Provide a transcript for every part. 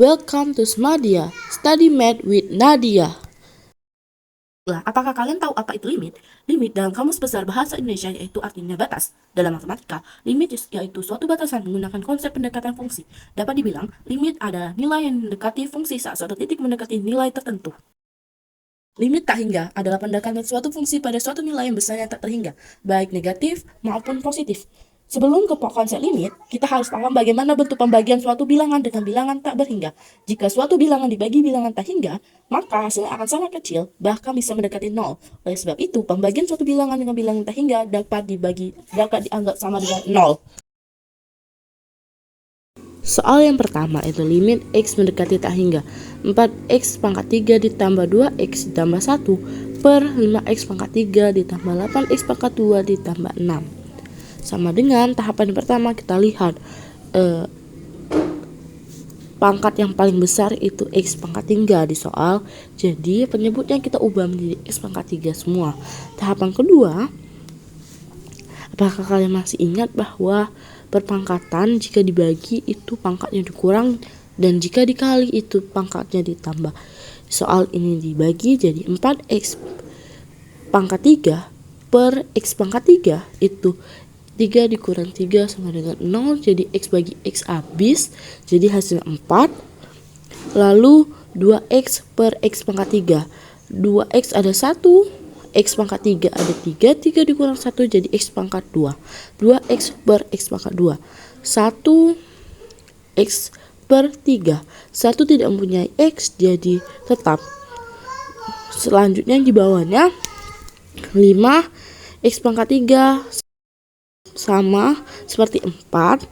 Welcome to Smadia, Study Math with Nadia. Apakah kalian tahu apa itu limit? Limit dalam Kamus Besar Bahasa Indonesia yaitu artinya batas. Dalam matematika, limit yaitu suatu batasan menggunakan konsep pendekatan fungsi. Dapat dibilang, limit adalah nilai yang mendekati fungsi saat suatu titik mendekati nilai tertentu. Limit tak hingga adalah pendekatan suatu fungsi pada suatu nilai yang besar yang tak terhingga, baik negatif maupun positif. Sebelum ke konsep limit, kita harus paham bagaimana bentuk pembagian suatu bilangan dengan bilangan tak berhingga. Jika suatu bilangan dibagi bilangan tak hingga, maka hasilnya akan sangat kecil, bahkan bisa mendekati nol. Oleh sebab itu, pembagian suatu bilangan dengan bilangan tak hingga dapat dianggap sama dengan nol. Soal yang pertama itu limit X mendekati tak hingga. 4X pangkat 3 ditambah 2X ditambah 1 per 5X pangkat 3 ditambah 8X pangkat 2 ditambah 6. Sama dengan tahapan yang pertama, kita lihat pangkat yang paling besar itu X pangkat 3 di soal. Jadi penyebutnya kita ubah menjadi X pangkat 3 semua. Tahapan kedua, apakah kalian masih ingat bahwa perpangkatan jika dibagi itu pangkatnya dikurang, dan jika dikali itu pangkatnya ditambah. Soal ini dibagi jadi 4X pangkat 3 per X pangkat 3 itu 3 dikurang 3 sama dengan 0, jadi X bagi X habis, jadi hasilnya 4. Lalu 2X per X pangkat 3, 2X ada 1, X pangkat 3 ada 3, 3 dikurang 1 jadi X pangkat 2, 2X per X pangkat 2, 1X per 3, 1 tidak mempunyai X jadi tetap. Selanjutnya di bawahnya 5X pangkat 3 sama seperti 4,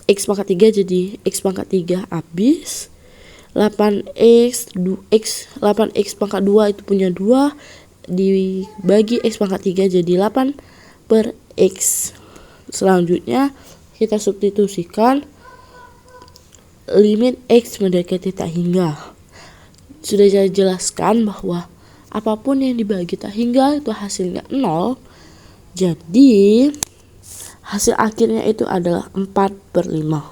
X pangkat 3 jadi X pangkat 3 habis, 8X pangkat 2 itu punya 2, dibagi X pangkat 3 jadi 8 per X. Selanjutnya kita substitusikan limit X mendekati tak hingga. Sudah saya jelaskan bahwa apapun yang dibagi tak hingga itu hasilnya 0. Jadi hasil akhirnya itu adalah 4/5.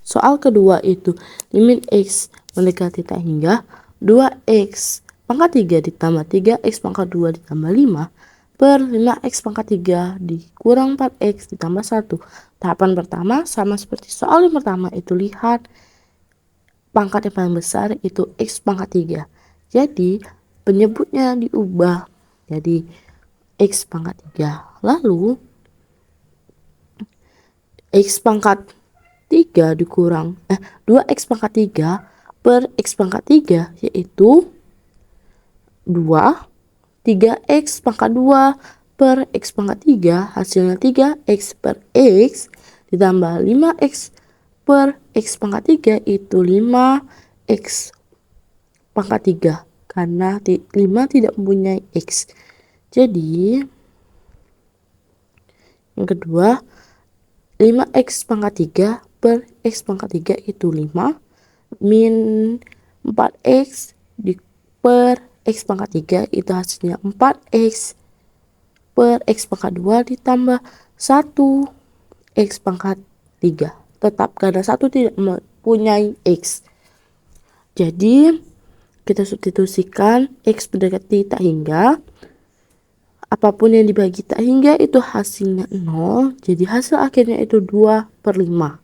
Soal kedua itu limit X mendekati tak hingga. 2X pangkat 3 ditambah 3X pangkat 2 ditambah 5 per 5X pangkat 3 dikurang 4X ditambah 1. Tahapan pertama sama seperti soal yang pertama, itu lihat pangkat yang paling besar itu X pangkat 3. Jadi penyebutnya diubah jadi X pangkat 3. Lalu X pangkat 3 dikurang 2X pangkat 3 per X pangkat 3 yaitu 2, 3X pangkat 2 per X pangkat 3 hasilnya 3X per X ditambah 5X per X pangkat 3 itu 5X pangkat 3 karena 5 tidak mempunyai X. Jadi yang kedua 5X pangkat 3 per X pangkat 3 itu 5 min 4X per X pangkat 3 itu hasilnya 4X per X pangkat 2 ditambah 1X pangkat 3. Tetap karena 1 tidak mempunyai X. Jadi kita substitusikan X mendekati tak hingga. Apapun yang dibagi tak hingga itu hasilnya 0. Jadi hasil akhirnya itu 2/5.